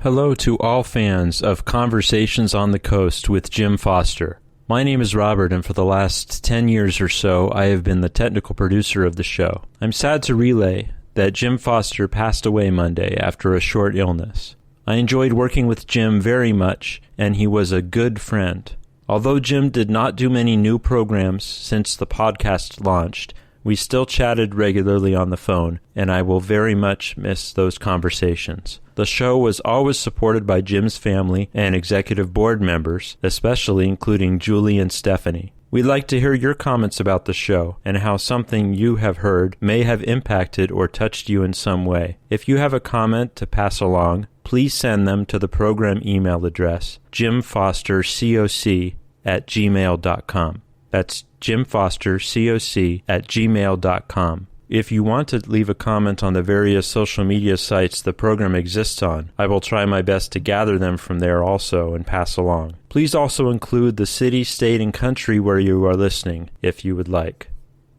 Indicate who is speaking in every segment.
Speaker 1: Hello to all fans of Conversations on the Coast with Jim Foster. My name is Robert, and for the last 10 years or so, I have been the technical producer of the show. I'm sad to relay that Jim Foster passed away Monday after a short illness. I enjoyed working with Jim very much, and he was a good friend. Although Jim did not do many new programs since the podcast launched, we still chatted regularly on the phone, and I will very much miss those conversations. The show was always supported by Jim's family and executive board members, especially including Julie and Stephanie. We'd like to hear your comments about the show and how something you have heard may have impacted or touched you in some way. If you have a comment to pass along, please send them to the program email address, jimfostercoc@gmail.com. That's jimfostercoc@gmail.com. If you want to leave a comment on the various social media sites the program exists on, I will try my best to gather them from there also and pass along. Please also include the city, state, and country where you are listening, if you would like.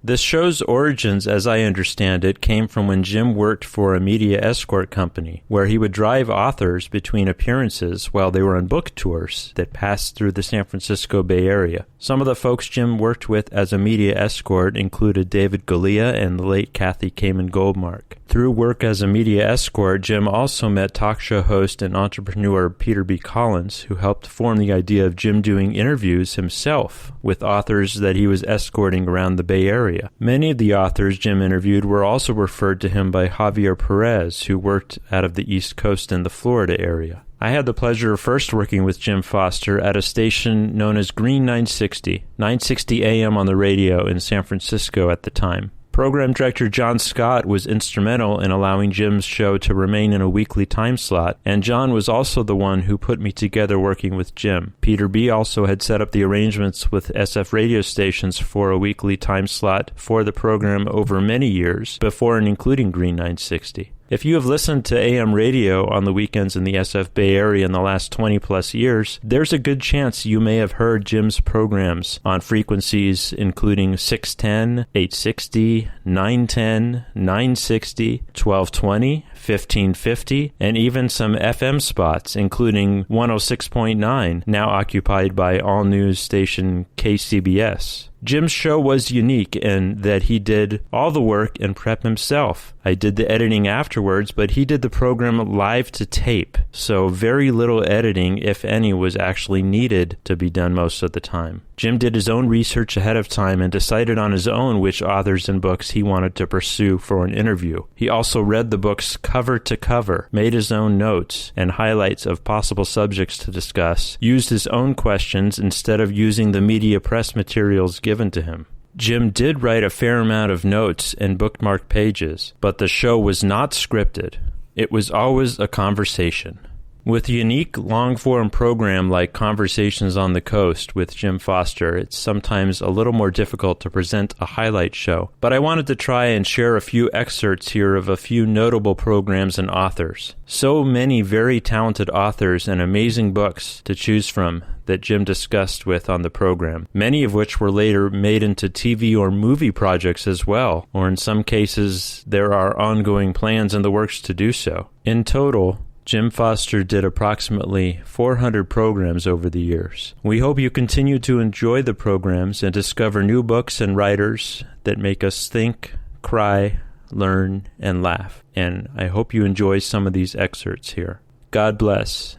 Speaker 1: This show's origins, as I understand it, came from when Jim worked for a media escort company, where he would drive authors between appearances while they were on book tours that passed through the San Francisco Bay Area. Some of the folks Jim worked with as a media escort included David Galea and the late Kathy Kamen Goldmark. Through work as a media escort, Jim also met talk show host and entrepreneur Peter B. Collins, who helped form the idea of Jim doing interviews himself with authors that he was escorting around the Bay Area. Many of the authors Jim interviewed were also referred to him by Javier Perez, who worked out of the East Coast in the Florida area. I had the pleasure of first working with Jim Foster at a station known as Green 960 AM on the radio in San Francisco at the time. Program director John Scott was instrumental in allowing Jim's show to remain in a weekly time slot, and John was also the one who put me together working with Jim. Peter B. also had set up the arrangements with SF radio stations for a weekly time slot for the program over many years, before and including Green 960. If you have listened to AM radio on the weekends in the SF Bay Area in the last 20-plus years, there's a good chance you may have heard Jim's programs on frequencies including 610, 860, 910, 960, 1220, 1550, and even some FM spots, including 106.9, now occupied by all-news station KCBS. Jim's show was unique in that he did all the work and prep himself. I did the editing afterwards, but he did the program live to tape, so very little editing, if any, was actually needed to be done most of the time. Jim did his own research ahead of time and decided on his own which authors and books he wanted to pursue for an interview. He also read the books cover to cover, made his own notes and highlights of possible subjects to discuss, used his own questions instead of using the media press materials given to him. Jim did write a fair amount of notes and bookmark pages, but the show was not scripted. It was always a conversation. With a unique long-form program like Conversations on the Coast with Jim Foster, it's sometimes a little more difficult to present a highlight show, but I wanted to try and share a few excerpts here of a few notable programs and authors. So many very talented authors and amazing books to choose from that Jim discussed with on the program, many of which were later made into TV or movie projects as well, or in some cases there are ongoing plans in the works to do so. In total, Jim Foster did approximately 400 programs over the years. We hope you continue to enjoy the programs and discover new books and writers that make us think, cry, learn, and laugh. And I hope you enjoy some of these excerpts here. God bless.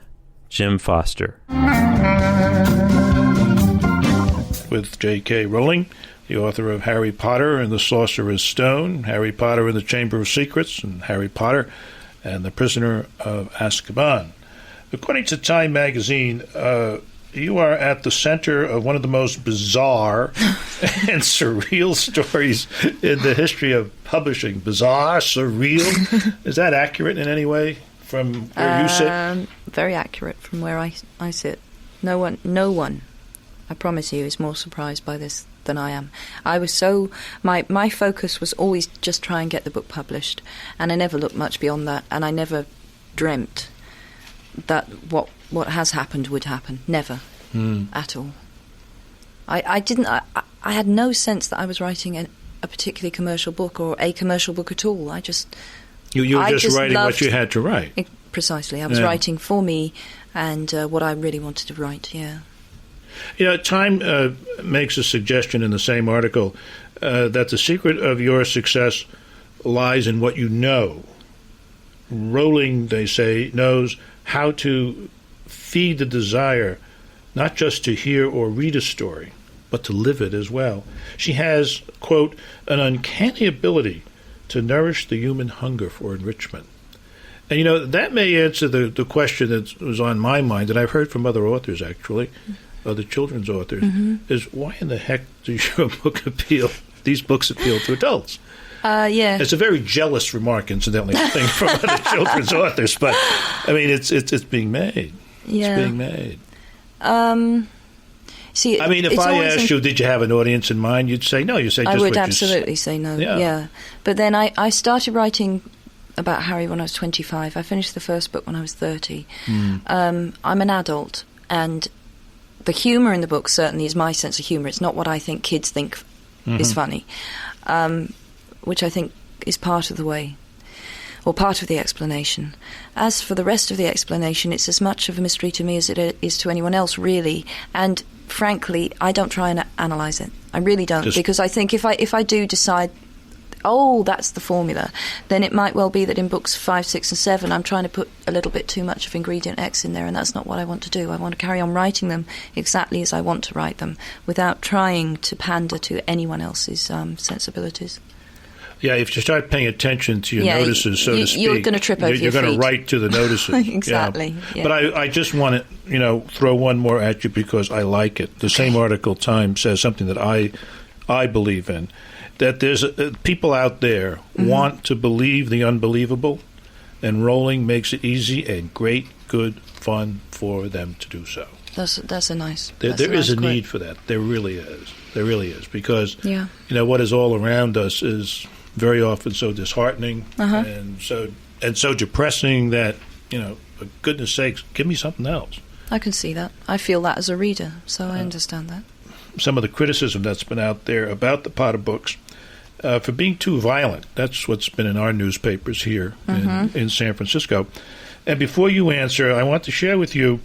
Speaker 1: Jim Foster.
Speaker 2: With J.K. Rowling, the author of Harry Potter and the Sorcerer's Stone, Harry Potter and the Chamber of Secrets, and Harry Potter and the Prisoner of Azkaban. According to Time magazine, you are at the center of one of the most bizarre and surreal stories in the history of publishing. Bizarre, surreal. Is that accurate in any way from where you sit?
Speaker 3: Very accurate from where I sit. No one, I promise you, is more surprised by this than I am. I was so... My focus was always just try and get the book published, and I never looked much beyond that, and I never dreamt that what has happened would happen. Never. At all. I didn't... I had no sense that I was writing a particularly commercial book or a commercial book at all. You were just
Speaker 2: writing what you had to write.
Speaker 3: precisely. I was writing for me and what I really wanted to write, yeah.
Speaker 2: Time makes a suggestion in the same article that the secret of your success lies in what you know. Rowling, they say, knows how to feed the desire not just to hear or read a story, but to live it as well. She has, quote, an uncanny ability to nourish the human hunger for enrichment. And, that may answer the question that was on my mind, and I've heard from other authors, actually, other children's authors, is why in the heck does your book these books appeal to adults?
Speaker 3: Yeah.
Speaker 2: It's a very jealous remark, incidentally, I think, from other children's authors, but, I mean, it's being made.
Speaker 3: Yeah.
Speaker 2: It's being made.
Speaker 3: See,
Speaker 2: I mean, if I asked you, did you have an audience in mind, you'd say no. You'd say just
Speaker 3: I would
Speaker 2: what
Speaker 3: absolutely say no, yeah. But then I started writing about Harry when I was 25. I finished the first book when I was 30. I'm an adult, and the humour in the book certainly is my sense of humour. It's not what I think kids think is funny, which I think is part of the way, or part of the explanation. As for the rest of the explanation, it's as much of a mystery to me as it is to anyone else, really. And frankly, I don't try and analyse it. I really don't, because I think if I do decide, oh, that's the formula, then it might well be that in books 5, 6 and 7 I'm trying to put a little bit too much of ingredient X in there, and that's not what I want to do. I want to carry on writing them exactly as I want to write them, without trying to pander to anyone else's sensibilities.
Speaker 2: Yeah, if you start paying attention to your notices, so to speak,
Speaker 3: you're going to trip over your feet.
Speaker 2: You're going to write to the notices.
Speaker 3: Exactly. Yeah.
Speaker 2: But I just want to, throw one more at you because I like it. The same article, Time, says something that I believe in, that there's people out there want to believe the unbelievable, and Rowling makes it easy and great, good, fun for them to do so.
Speaker 3: That's a nice.
Speaker 2: There is a need for that. There really is. There really is, because what is all around us is very often so disheartening and so depressing that, for goodness sakes, give me something else.
Speaker 3: I can see that. I feel that as a reader, so I understand that.
Speaker 2: Some of the criticism that's been out there about the Potter books for being too violent, that's what's been in our newspapers here in San Francisco. And before you answer, I want to share with you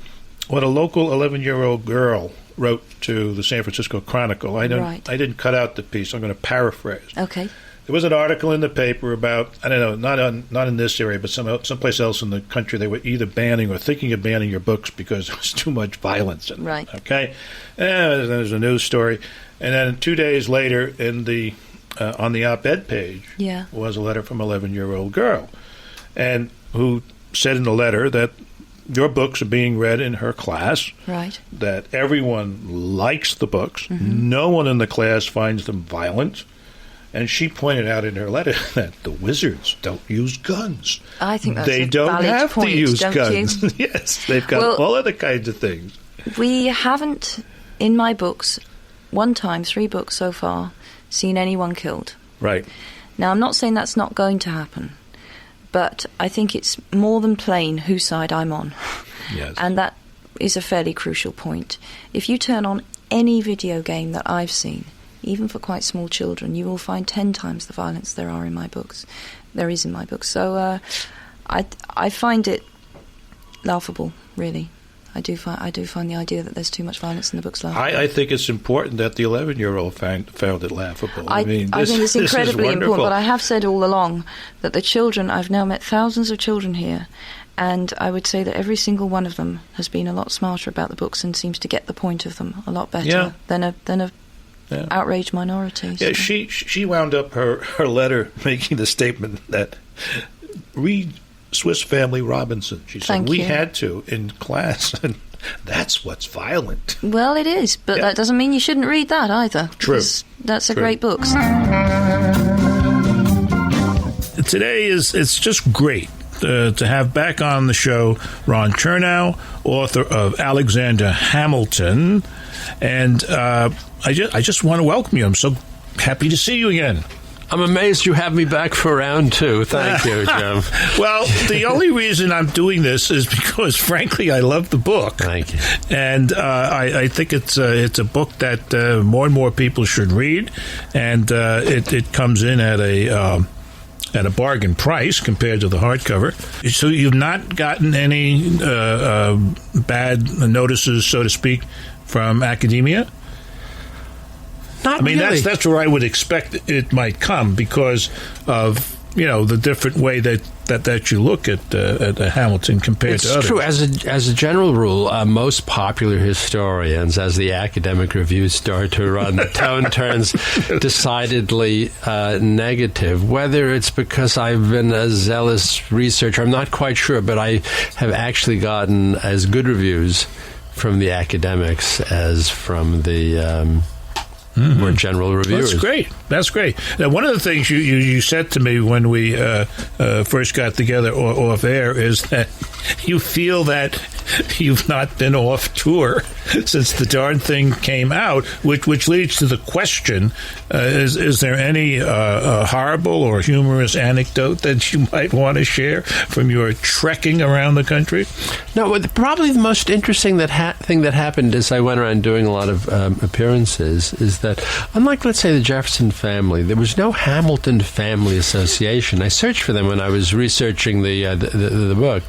Speaker 2: what a local 11-year-old girl wrote to the San Francisco Chronicle. I didn't cut out the piece. I'm going to paraphrase.
Speaker 3: Okay.
Speaker 2: There was an article in the paper about, I don't know, not in this area, but someplace else in the country, they were either banning or thinking of banning your books because there was too much violence in them.
Speaker 3: Right.
Speaker 2: Okay? And there's a news story. And then 2 days later, on the op-ed page was a letter from an 11-year-old girl, and who said in the letter that your books are being read in her class,
Speaker 3: right?
Speaker 2: That everyone likes the books. No one in the class finds them violent. And she pointed out in her letter that the wizards don't use guns.
Speaker 3: I think that's
Speaker 2: they don't have
Speaker 3: point,
Speaker 2: to use guns.
Speaker 3: You?
Speaker 2: Yes, they've got all other kinds of things.
Speaker 3: We haven't, in my books, 3 books so far, seen anyone killed.
Speaker 2: Right.
Speaker 3: Now, I'm not saying that's not going to happen, but I think it's more than plain whose side I'm on.
Speaker 2: Yes.
Speaker 3: And that is a fairly crucial point. If you turn on any video game that I've seen, even for quite small children, you will find 10 times the violence there is in my books. So I find it laughable, really. I do find the idea that there's too much violence in the books laughable.
Speaker 2: I think it's important that the 11-year-old found it laughable.
Speaker 3: I think it's incredibly important, but I have said all along that the children, I've now met thousands of children here, and I would say that every single one of them has been a lot smarter about the books and seems to get the point of them a lot better than a outraged minority.
Speaker 2: Yeah, she wound up her letter making the statement that read Swiss Family Robinson. She said, we had to in class, and that's what's violent.
Speaker 3: Well, it is, but that doesn't mean you shouldn't read that either.
Speaker 2: True.
Speaker 3: That's a great book.
Speaker 2: Today it's just great to have back on the show Ron Chernow, author of Alexander Hamilton, and I just want to welcome you. I'm so happy to see you again.
Speaker 4: I'm amazed you have me back for round 2. Thank you, Jim.
Speaker 2: Well, the only reason I'm doing this is because, frankly, I love the book.
Speaker 4: Thank you.
Speaker 2: And I think it's a book that more and more people should read. And it comes in at at a bargain price compared to the hardcover. So you've not gotten any bad notices, so to speak, from academia?
Speaker 4: Not
Speaker 2: I mean,
Speaker 4: really.
Speaker 2: that's where I would expect it might come because of the different way that you look at Hamilton compared to others.
Speaker 4: It's true. As a general rule, most popular historians, as the academic reviews start to run, the tone turns decidedly negative. Whether it's because I've been a zealous researcher, I'm not quite sure, but I have actually gotten as good reviews from the academics as from the more general reviewers.
Speaker 2: That's great. Now, one of the things you said to me when we first got together off air is that you feel that you've not been off tour since the darn thing came out, which leads to the question, is there any horrible or humorous anecdote that you might want to share from your trekking around the country?
Speaker 4: No, probably the most interesting thing that happened as I went around doing a lot of appearances is that, unlike, let's say, the Jefferson family, there was no Hamilton Family Association. I searched for them when I was researching the book.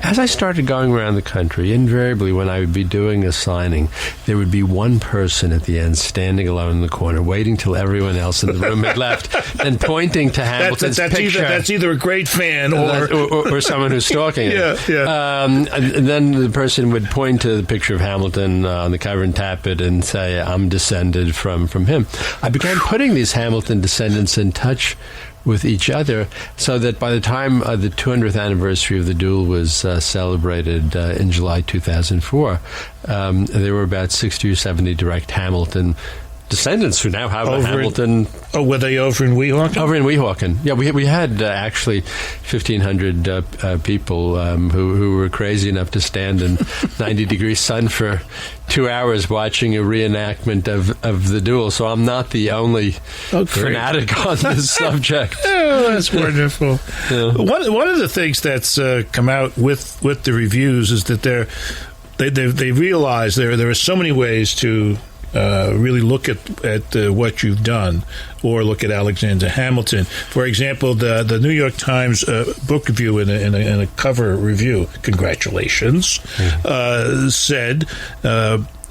Speaker 4: As I started going around the country, invariably when I would be doing a signing, there would be one person at the end standing alone in the corner, waiting till everyone else in the room had left, and pointing to Hamilton's picture.
Speaker 2: That's either a great fan
Speaker 4: or someone who's stalking him.
Speaker 2: Yeah.
Speaker 4: And then the person would point to the picture of Hamilton on the cover and tap it and say, "I'm descended from him." I began putting these Hamilton descendants in touch with each other, so that by the time the 200th anniversary of the duel was celebrated in July 2004, there were about 60 or 70 direct Hamilton descendants who now have a Hamilton.
Speaker 2: Were they over in Weehawken?
Speaker 4: Over in Weehawken, yeah. We had actually 1,500 people who were crazy enough to stand in 90-degree sun for 2 hours watching a reenactment of the duel. So I'm not the only fanatic on this subject.
Speaker 2: Oh, that's wonderful. Yeah. One of the things that's come out with the reviews is that they realize there are so many ways to really look at what you've done, or look at Alexander Hamilton. For example, the New York Times book review in a cover review, congratulations, said,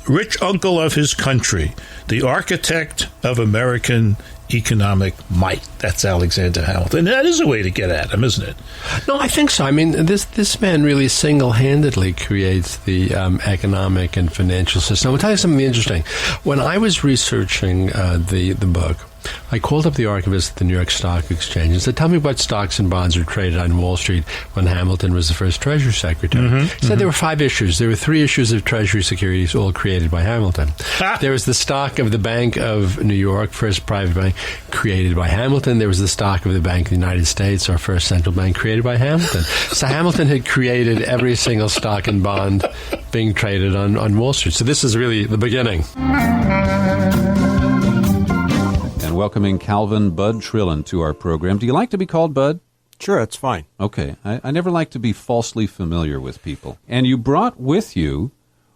Speaker 2: "Rich uncle of his country, the architect of American economic might." That's Alexander Hamilton. That is a way to get at him, isn't it?
Speaker 4: No, I think so. I mean, this man really single-handedly creates the economic and financial system. I'll tell you something interesting. When I was researching the book, I called up the archivist at the New York Stock Exchange and said, "Tell me what stocks and bonds are traded on Wall Street when Hamilton was the first Treasury Secretary." He said there were 5 issues. There were 3 issues of Treasury securities, all created by Hamilton. There was the stock of the Bank of New York, first private bank, created by Hamilton. There was the stock of the Bank of the United States, our first central bank, created by Hamilton. So Hamilton had created every single stock and bond being traded on Wall Street. So this is really the beginning.
Speaker 5: And welcoming Calvin Bud Trillin to our program. Do you like to be called Bud?
Speaker 6: Sure, that's fine.
Speaker 5: Okay. I never like to be falsely familiar with people. And you brought with you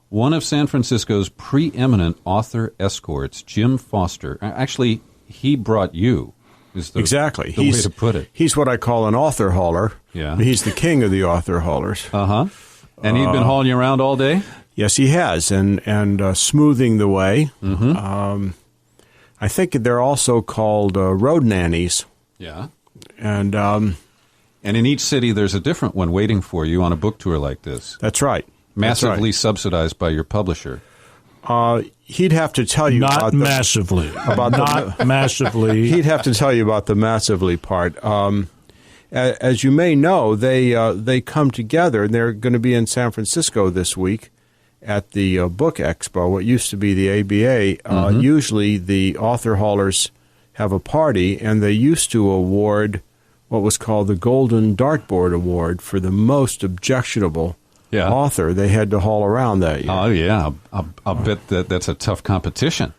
Speaker 5: one of San Francisco's preeminent author escorts, Jim Foster. Actually, he brought you.
Speaker 6: Exactly.
Speaker 5: The way to put it.
Speaker 6: He's what I call an author hauler.
Speaker 5: Yeah.
Speaker 6: He's the king of the author haulers.
Speaker 5: Uh-huh. And he'd been hauling you around all day?
Speaker 6: Yes, he has, and smoothing the way.
Speaker 5: Mm-hmm.
Speaker 6: I think they're also called road nannies.
Speaker 5: Yeah.
Speaker 6: And
Speaker 5: in each city, there's a different one waiting for you on a book tour like this.
Speaker 6: That's right.
Speaker 5: Massively subsidized by your publisher.
Speaker 6: He'd have to tell you
Speaker 2: not massively. Massively.
Speaker 6: He'd have to tell you about the massively part. As you may know, they come together, and they're going to be in San Francisco this week at the Book Expo, what used to be the ABA. Usually the author haulers have a party, and they used to award what was called the Golden Dartboard Award for the most objectionable author they had to haul around that year.
Speaker 5: Oh, yeah. I'll bet that's a tough competition.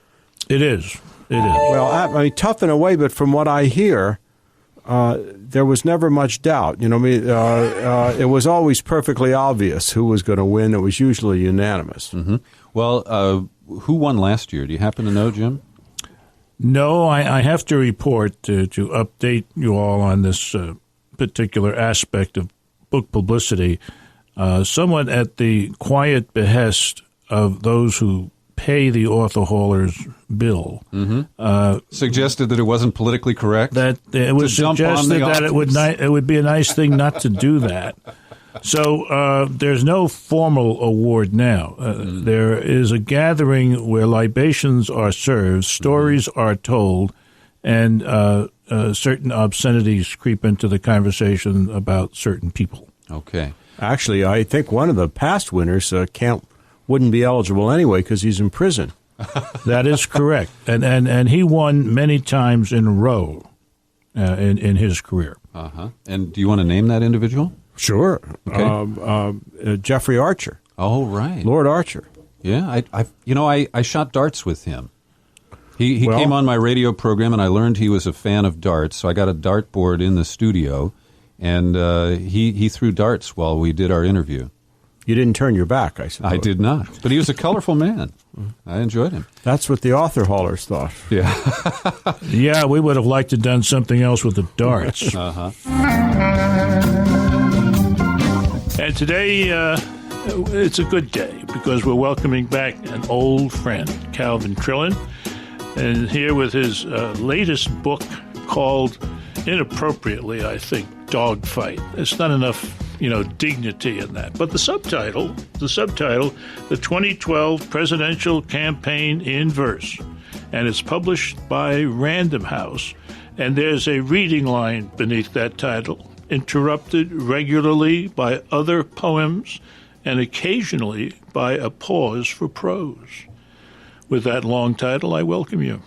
Speaker 2: It is.
Speaker 6: Well, I mean, tough in a way, but from what I hear, there was never much doubt. You know, it was always perfectly obvious who was going to win. It was usually unanimous.
Speaker 5: Mm-hmm. Well, who won last year? Do you happen to know, Jim?
Speaker 2: No, I have to report to update you all on this particular aspect of book publicity, somewhat at the quiet behest of those who pay the author hauler's bill.
Speaker 5: Suggested that it wasn't politically correct?
Speaker 2: That it was suggested that it would be a nice thing not to do that. So there's no formal award now. There is a gathering where libations are served, stories are told, and certain obscenities creep into the conversation about certain people.
Speaker 5: Okay.
Speaker 6: Actually, I think one of the past winners wouldn't be eligible anyway because he's in prison.
Speaker 2: That is correct. And he won many times in a row in his career.
Speaker 5: Uh-huh. And do you want to name that individual?
Speaker 6: Sure.
Speaker 5: Okay.
Speaker 6: Jeffrey Archer.
Speaker 5: Oh, right.
Speaker 6: Lord Archer.
Speaker 5: Yeah, I shot darts with him. He came on my radio program, and I learned he was a fan of darts, so I got a dartboard in the studio, and he threw darts while we did our interview.
Speaker 6: You didn't turn your back, I suppose.
Speaker 5: I did not, but he was a colorful man. I enjoyed him.
Speaker 6: That's what the author haulers thought.
Speaker 5: Yeah.
Speaker 2: Yeah, we would have liked to have done something else with the darts.
Speaker 5: Uh-huh.
Speaker 2: And today, it's a good day because we're welcoming back an old friend, Calvin Trillin, and here with his latest book called, inappropriately, I think, Dogfight. It's not enough, dignity in that. But the subtitle, the 2012 Presidential Campaign in Verse, and it's published by Random House, and there's a reading line beneath that title, interrupted regularly by other poems and occasionally by a pause for prose. With that long title, I welcome you.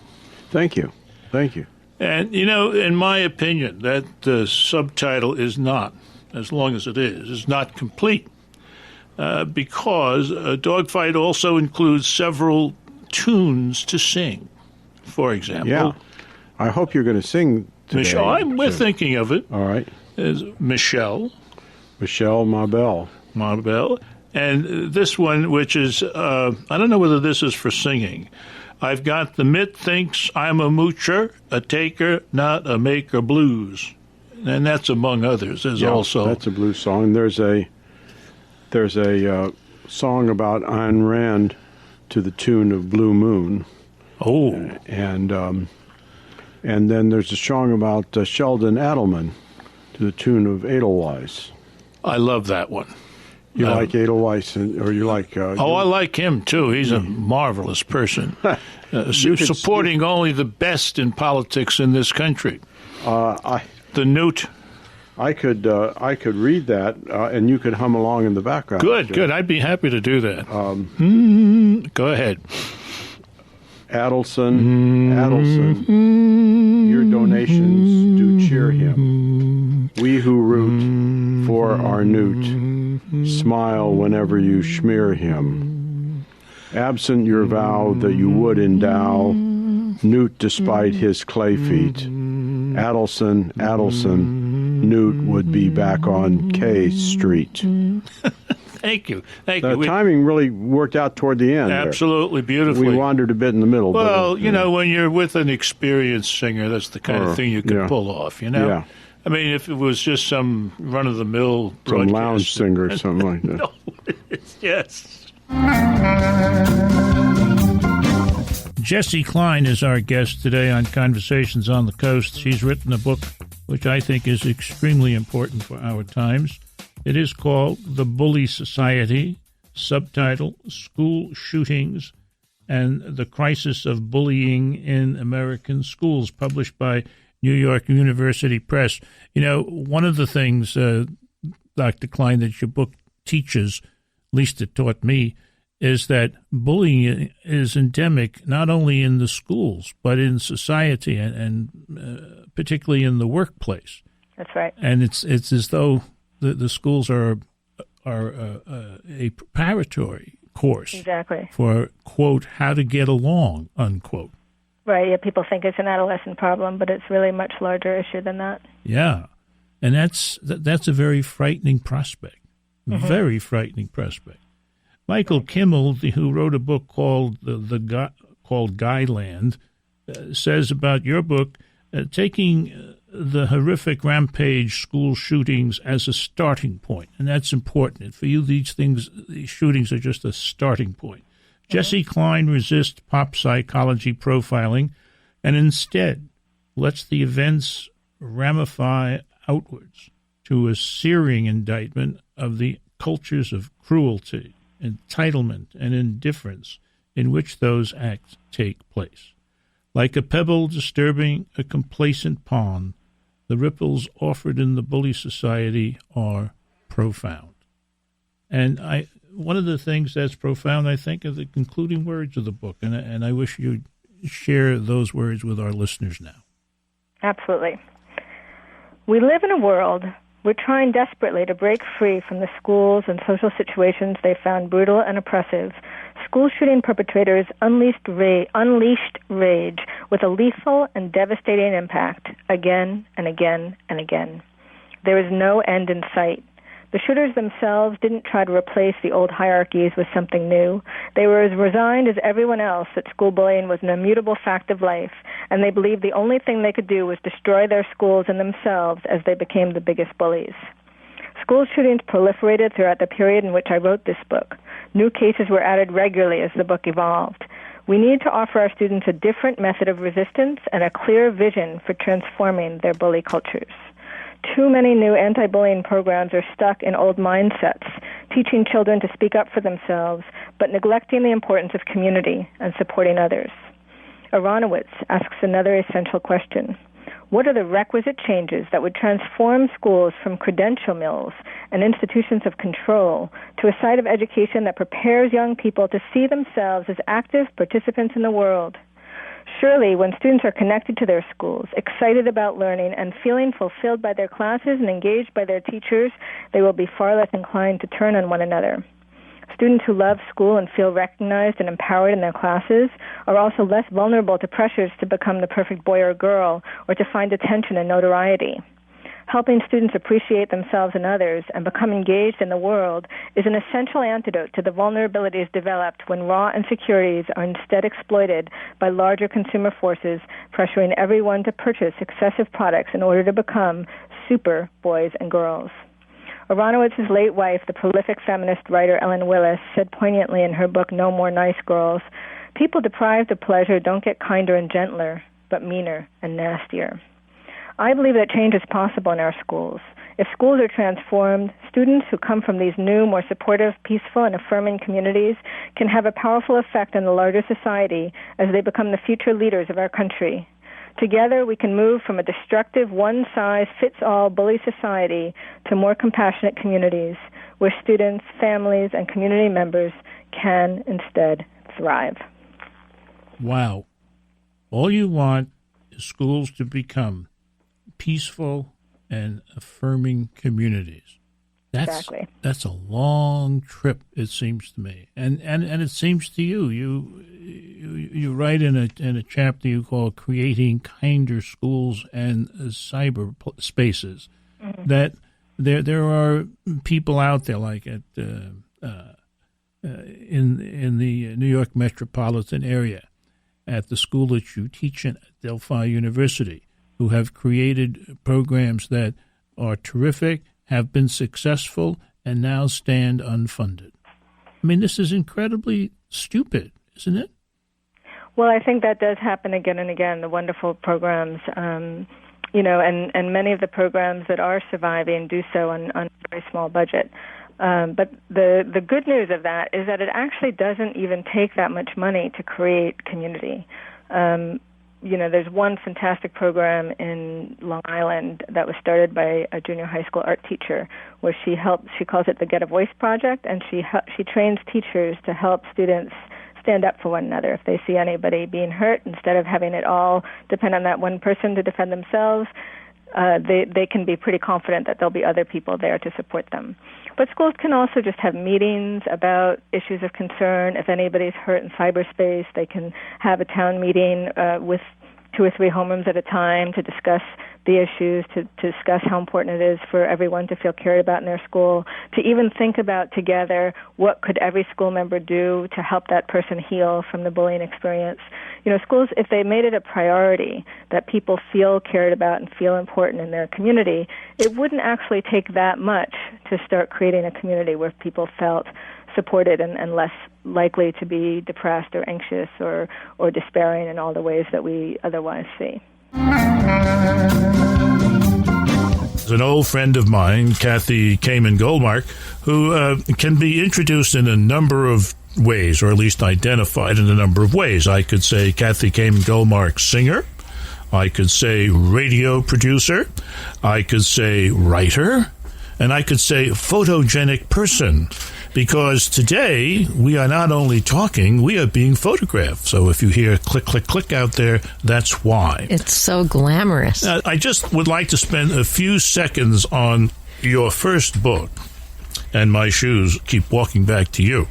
Speaker 6: Thank you. Thank you.
Speaker 2: And, in my opinion, that subtitle is not, as long as it is not complete, because a Dogfight also includes several tunes to sing. For example. Yeah.
Speaker 6: I hope you're going to sing today.
Speaker 2: Michelle, we're thinking of it.
Speaker 6: All right.
Speaker 2: Is Michelle,
Speaker 6: ma belle.
Speaker 2: And this one, which is, I don't know whether this is for singing. I've got the mitt thinks I'm a moocher, a taker, not a maker blues. And that's among others. There's also...
Speaker 6: that's a blues song. There's a song about Ayn Rand to the tune of Blue Moon.
Speaker 2: Oh.
Speaker 6: And then there's a song about Sheldon Adelman to the tune of Edelweiss.
Speaker 2: I love that one.
Speaker 6: You like Edelweiss, or you like...
Speaker 2: I like him, too. He's a marvelous person, supporting only the best in politics in this country. The Newt.
Speaker 6: I could read that, and you could hum along in the background.
Speaker 2: Good. I'd be happy to do that. Go ahead.
Speaker 6: Adelson, your donations do cheer him. We who root for our Newt smile whenever you smear him. Absent your vow that you would endow Newt despite his clay feet. Adelson, Newt would be back on K Street.
Speaker 2: Thank you.
Speaker 6: The timing really worked out toward the end.
Speaker 2: Absolutely, beautifully.
Speaker 6: We wandered a bit in the middle.
Speaker 2: Well, when you're with an experienced singer, that's the kind of thing you can pull off, Yeah. I mean, if it was just some run-of-the-mill
Speaker 6: some lounge singer or something like that.
Speaker 2: No, yes. Jessie Klein is our guest today on Conversations on the Coast. She's written a book which I think is extremely important for our times. It is called The Bully Society, subtitle, School Shootings and the Crisis of Bullying in American Schools, published by New York University Press. One of the things, Dr. Klein, that your book teaches, at least it taught me, is that bullying is endemic not only in the schools, but in society and particularly in the workplace.
Speaker 7: That's right.
Speaker 2: And it's as though the schools are a preparatory course for, quote, how to get along, unquote.
Speaker 7: Right, yeah, people think it's an adolescent problem, but it's really a much larger issue than that.
Speaker 2: Yeah, and that's a very frightening prospect, very frightening prospect. Michael Kimmel, who wrote a book called called Guyland, says about your book, taking the horrific rampage school shootings as a starting point, and that's important. And for you, these shootings are just a starting point. Mm-hmm. Jesse Klein resists pop psychology profiling and instead lets the events ramify outwards to a searing indictment of the cultures of cruelty, entitlement, and indifference in which those acts take place. Like a pebble disturbing a complacent pond, the ripples offered in the bully society are profound. And one of the things that's profound, I think, are the concluding words of the book, and I wish you'd share those words with our listeners now.
Speaker 7: Absolutely. We live in a world we're trying desperately to break free from the schools and social situations they found brutal and oppressive. School shooting perpetrators unleashed rage with a lethal and devastating impact again and again and again. There is no end in sight. The shooters themselves didn't try to replace the old hierarchies with something new. They were as resigned as everyone else that school bullying was an immutable fact of life, and they believed the only thing they could do was destroy their schools and themselves as they became the biggest bullies. School shootings proliferated throughout the period in which I wrote this book. New cases were added regularly as the book evolved. We need to offer our students a different method of resistance and a clear vision for transforming their bully cultures. Too many new anti-bullying programs are stuck in old mindsets, teaching children to speak up for themselves, but neglecting the importance of community and supporting others. Aronowitz asks another essential question. What are the requisite changes that would transform schools from credential mills and institutions of control to a site of education that prepares young people to see themselves as active participants in the world? Surely, when students are connected to their schools, excited about learning, and feeling fulfilled by their classes and engaged by their teachers, they will be far less inclined to turn on one another. Students who love school and feel recognized and empowered in their classes are also less vulnerable to pressures to become the perfect boy or girl or to find attention and notoriety. Helping students appreciate themselves and others and become engaged in the world is an essential antidote to the vulnerabilities developed when raw insecurities are instead exploited by larger consumer forces, pressuring everyone to purchase excessive products in order to become super boys and girls. Aronowitz's late wife, the prolific feminist writer Ellen Willis, said poignantly in her book No More Nice Girls, "People deprived of pleasure don't get kinder and gentler, but meaner and nastier." I believe that change is possible in our schools. If schools are transformed, students who come from these new, more supportive, peaceful, and affirming communities can have a powerful effect on the larger society as they become the future leaders of our country. Together, we can move from a destructive, one-size-fits-all bully society to more compassionate communities where students, families, and community members can instead thrive.
Speaker 2: Wow. All you want is schools to become peaceful and affirming communities.
Speaker 7: Exactly.
Speaker 2: That's a long trip, it seems to me, and it seems to you. You write in a chapter you call "Creating Kinder Schools and Cyber Spaces," mm-hmm. that there are people out there like in the New York metropolitan area, at the school that you teach in, Delphi University, who have created programs that are terrific, have been successful, and now stand unfunded. I mean, this is incredibly stupid, isn't it?
Speaker 7: Well, I think that does happen again and again, the wonderful programs, and many of the programs that are surviving do so on a very small budget. But the good news of that is that it actually doesn't even take that much money to create community. There's one fantastic program in Long Island that was started by a junior high school art teacher where she calls it the Get a Voice Project, and she trains teachers to help students stand up for one another. If they see anybody being hurt, instead of having it all depend on that one person to defend themselves, they can be pretty confident that there'll be other people there to support them. But schools can also just have meetings about issues of concern. If anybody's hurt in cyberspace, they can have a town meeting with 2 or 3 homerooms at a time to discuss the issues, to discuss how important it is for everyone to feel cared about in their school, to even think about together what could every school member do to help that person heal from the bullying experience. Schools, if they made it a priority that people feel cared about and feel important in their community, it wouldn't actually take that much to start creating a community where people felt supported and less likely to be depressed or anxious or despairing in all the ways that we otherwise see.
Speaker 2: There's an old friend of mine, Kathy Kamen-Goldmark, who can be introduced in a number of ways, or at least identified in a number of ways. I could say Kathy Kamen-Goldmark, singer. I could say radio producer. I could say writer. And I could say photogenic person. Because today, we are not only talking, we are being photographed. So if you hear click, click, click out there, that's why.
Speaker 8: It's so glamorous.
Speaker 2: I just would like to spend a few seconds on your first book, And My Shoes Keep Walking Back to You.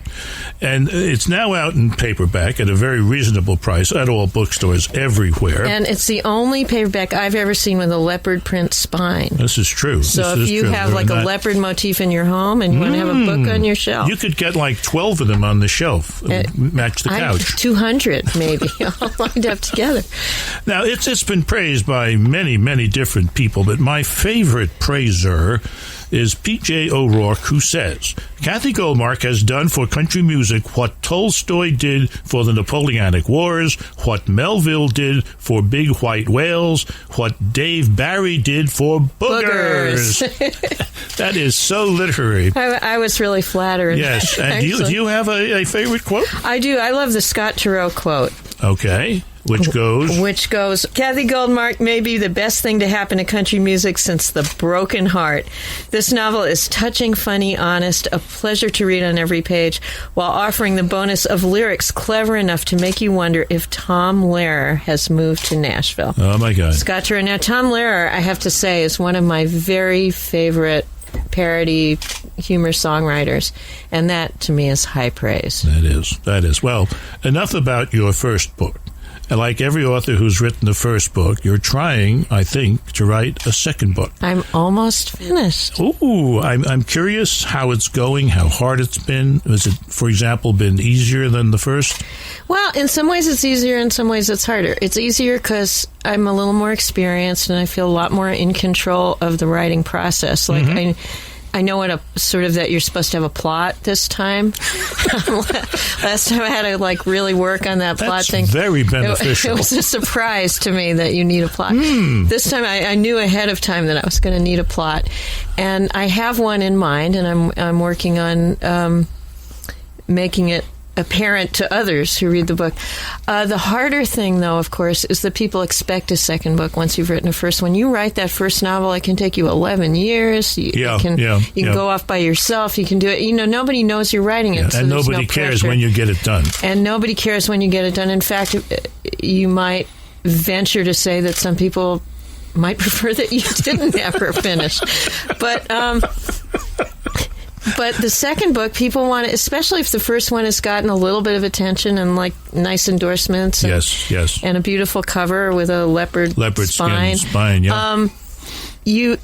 Speaker 2: And it's now out in paperback at a very reasonable price at all bookstores everywhere.
Speaker 8: And it's the only paperback I've ever seen with a leopard print spine.
Speaker 2: This is true.
Speaker 8: So if you have like a leopard motif in your home and you want to have a book on your shelf.
Speaker 2: You could get like 12 of them on the shelf, match the couch. 200
Speaker 8: maybe, all lined up together.
Speaker 2: Now, it's been praised by many, many different people, but my favorite praiser is P.J. O'Rourke, who says, Kathy Goldmark has done for country music what Tolstoy did for the Napoleonic Wars, what Melville did for Big White Whales, what Dave Barry did for boogers. That is so literary.
Speaker 8: I was really flattered.
Speaker 2: Yes. And do you have a favorite quote?
Speaker 8: I do. I love the Scott Turow quote.
Speaker 2: Okay. Which goes,
Speaker 8: Kathy Goldmark may be the best thing to happen to country music since The Broken Heart. This novel is touching, funny, honest, a pleasure to read on every page, while offering the bonus of lyrics clever enough to make you wonder if Tom Lehrer has moved to Nashville.
Speaker 2: Oh, my God.
Speaker 8: Scott Turow. Now, Tom Lehrer, I have to say, is one of my very favorite parody humor songwriters, and that, to me, is high praise.
Speaker 2: That is. Well, enough about your first book. And like every author who's written the first book, you're trying, I think, to write a second book.
Speaker 8: I'm almost finished.
Speaker 2: Ooh, I'm curious how it's going, how hard it's been. Has it, for example, been easier than the first?
Speaker 8: Well, in some ways it's easier, in some ways it's harder. It's easier because I'm a little more experienced and I feel a lot more in control of the writing process. Like, I know that you're supposed to have a plot this time. Last time I had to really work on that plot thing.
Speaker 2: That's very beneficial.
Speaker 8: It was a surprise to me that you need a plot. This time I knew ahead of time that I was going to need a plot, and I have one in mind, and I'm working on making it apparent to others who read the book. The harder thing, though, of course, is that people expect a second book once you've written a first one. You write that first novel, it can take you 11 years. You can go off by yourself. You can do it. Nobody knows you're writing it. So
Speaker 2: and nobody cares when you get it done.
Speaker 8: And nobody cares when you get it done. In fact, you might venture to say that some people might prefer that you didn't ever finish. But the second book, people want it, especially if the first one has gotten a little bit of attention and nice endorsements.
Speaker 2: Yes.
Speaker 8: And a beautiful cover with a leopard spine.
Speaker 2: Skin spine, yeah.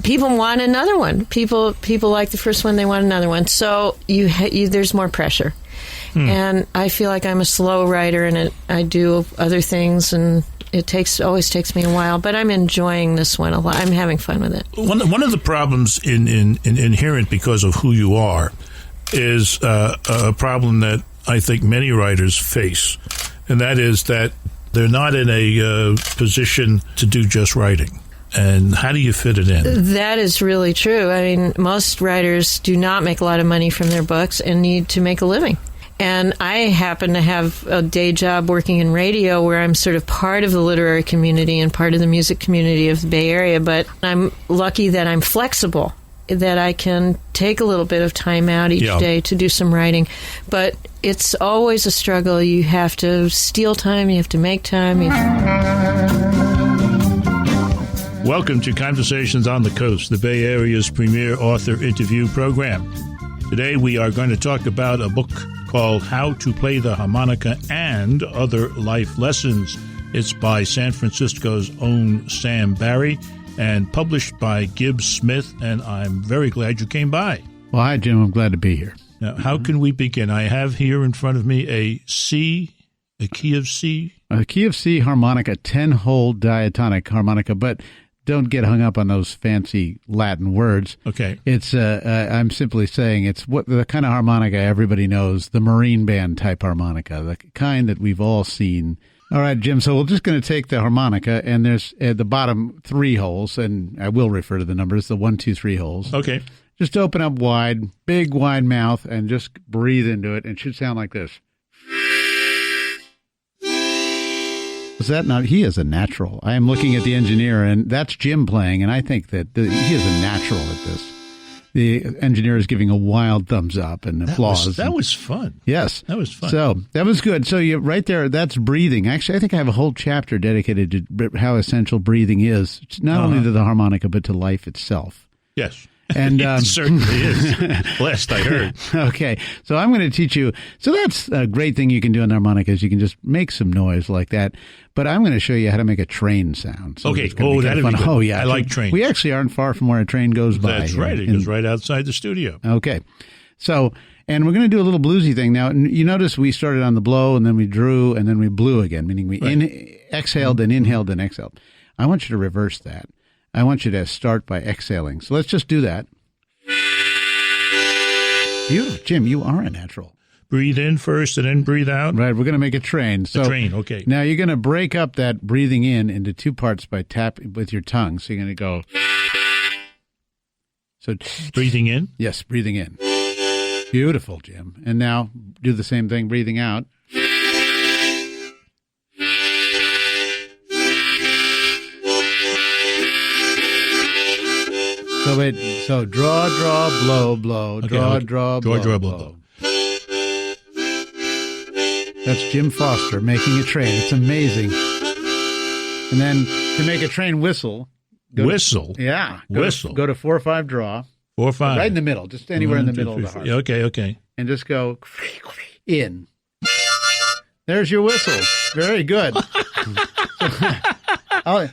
Speaker 8: People want another one. People like the first one, they want another one. So there's more pressure. And I feel like I'm a slow writer and I do other things, and it always takes me a while, but I'm enjoying this one a lot. I'm having fun with it.
Speaker 2: One of the problems inherent because of who you are is a problem that I think many writers face, and that is that they're not in a position to do just writing. And how do you fit it in?
Speaker 8: That is really true. I mean, most writers do not make a lot of money from their books and need to make a living. And I happen to have a day job working in radio where I'm sort of part of the literary community and part of the music community of the Bay Area, but I'm lucky that I'm flexible, that I can take a little bit of time out each day to do some writing. But it's always a struggle. You have to steal time, you have to make time.
Speaker 2: Welcome to Conversations on the Coast, the Bay Area's premier author interview program. Today we are going to talk about a book called How to Play the Harmonica and Other Life Lessons. It's by San Francisco's own Sam Barry and published by Gibbs Smith, and I'm very glad you came by.
Speaker 9: Well, hi, Jim. I'm glad to be here.
Speaker 2: Now, how can we begin? I have here in front of me a key of C.
Speaker 9: A key of C harmonica, 10-hole diatonic harmonica, but don't get hung up on those fancy Latin words.
Speaker 2: Okay.
Speaker 9: It's I'm simply saying it's what the kind of harmonica everybody knows, the marine band type harmonica, the kind that we've all seen. All right, Jim, so we're just going to take the harmonica, and there's at the bottom 3 holes, and I will refer to the numbers, the 1, 2, 3 holes.
Speaker 2: Okay.
Speaker 9: Just open up wide, big wide mouth, and just breathe into it. It should sound like this. Was that not? He is a natural. I am looking at the engineer, and that's Jim playing, and I think that he is a natural at this. The engineer is giving a wild thumbs up and applause.
Speaker 2: That was fun.
Speaker 9: Yes.
Speaker 2: That was fun.
Speaker 9: So that was good. So you right there, that's breathing. Actually, I think I have a whole chapter dedicated to how essential breathing is, not only to the harmonica, but to life itself.
Speaker 2: Yes.
Speaker 9: And
Speaker 2: it certainly is. Last I heard.
Speaker 9: Okay, so I'm going to teach you. So that's a great thing you can do on the harmonica is you can just make some noise like that. But I'm going to show you how to make a train sound. So
Speaker 2: okay.
Speaker 9: Oh,
Speaker 2: that'd be good.
Speaker 9: Oh, yeah.
Speaker 2: I like trains.
Speaker 9: We actually aren't far from where a train goes by.
Speaker 2: That's right. It goes right outside the studio.
Speaker 9: Okay. So, and we're going to do a little bluesy thing. Now, you notice we started on the blow, and then we drew, and then we blew again, meaning we exhaled and inhaled and exhaled. I want you to reverse that. I want you to start by exhaling. So let's just do that. Beautiful. Jim, you are a natural.
Speaker 2: Breathe in first and then breathe out?
Speaker 9: Right. We're going to make a train. So
Speaker 2: a train, okay.
Speaker 9: Now you're going to break up that breathing in into 2 parts by tapping with your tongue. So you're going to go. So
Speaker 2: breathing in?
Speaker 9: Yes, breathing in. Beautiful, Jim. And now do the same thing, breathing out. So draw, blow, blow. Draw, draw, blow. That's Jim Foster making a train. It's amazing. And then to make a train whistle.
Speaker 2: Whistle?
Speaker 9: Go to 4 or 5 draw.
Speaker 2: 4 or 5.
Speaker 9: Right in the middle. Just anywhere in the middle of the heart.
Speaker 2: Okay.
Speaker 9: And just go in. There's your whistle. Very good.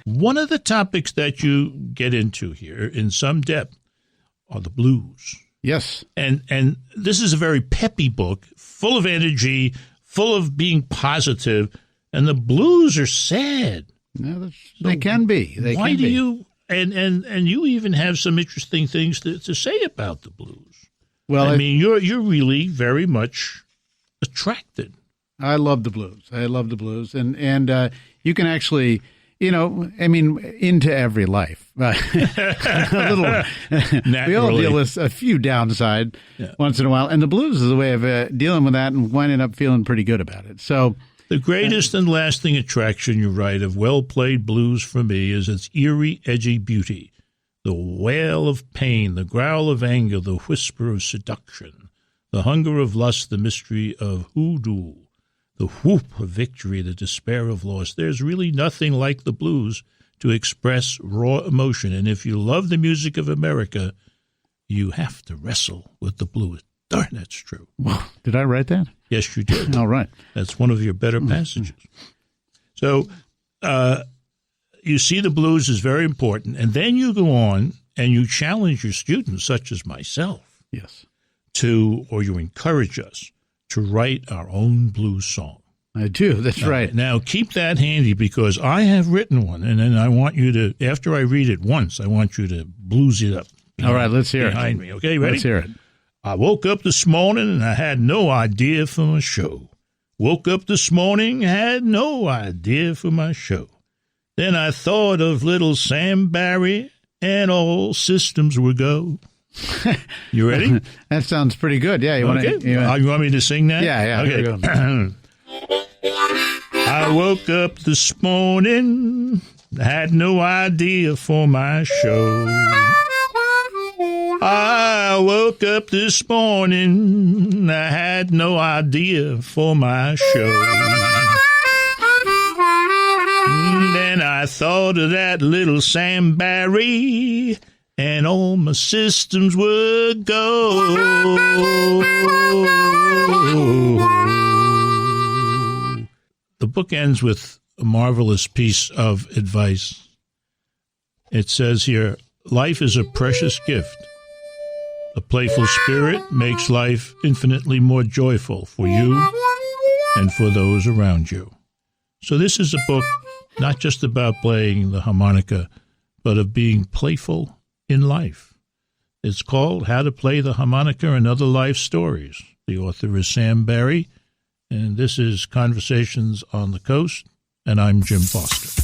Speaker 2: One of the topics that you get into here in some depth are the blues.
Speaker 9: Yes.
Speaker 2: And this is a very peppy book, full of energy, full of being positive, and the blues are sad.
Speaker 9: No, they can be.
Speaker 2: Why do you and you even have some interesting things to say about the blues? Well, I mean, you're really very much attracted.
Speaker 9: I love the blues. And you can actually, into every life. We all deal with a few downside once in a while. And the blues is a way of dealing with that and winding up feeling pretty good about it. So
Speaker 2: the greatest and lasting attraction, you write, of well-played blues for me is its eerie, edgy beauty. The wail of pain, the growl of anger, the whisper of seduction, the hunger of lust, the mystery of hoodoo. The whoop of victory, the despair of loss. There's really nothing like the blues to express raw emotion. And if you love the music of America, you have to wrestle with the blues. Darn, that's true.
Speaker 9: Wow. Did I write that?
Speaker 2: Yes, you did.
Speaker 9: All right.
Speaker 2: That's one of your better passages. So you see the blues is very important. And then you go on and you challenge your students, such as myself.
Speaker 9: Yes.
Speaker 2: Or you encourage us to write our own blues song.
Speaker 9: I do. That's right.
Speaker 2: Now, keep that handy because I have written one, and then I want you to, after I read it once, I want you to blues it up.
Speaker 9: All right, let's hear
Speaker 2: behind
Speaker 9: it.
Speaker 2: Me. Okay, ready?
Speaker 9: Let's hear it.
Speaker 2: I woke up this morning, and I had no idea for my show. Woke up this morning, had no idea for my show. Then I thought of little Sam Barry, and all systems were go. You ready?
Speaker 9: That sounds pretty good. Yeah. You want
Speaker 2: me to sing that?
Speaker 9: Yeah.
Speaker 2: Okay. I woke up this morning, had no idea for my show. I woke up this morning, I had no idea for my show. Then I thought of that little Sam Barry, and all my systems would go. The book ends with a marvelous piece of advice. It says here, life is a precious gift. A playful spirit makes life infinitely more joyful for you and for those around you. So this is a book not just about playing the harmonica, but of being playful in life. It's called How to Play the Harmonica and Other Life Stories. The author is Sam Barry, and this is Conversations on the Coast, and I'm Jim Foster.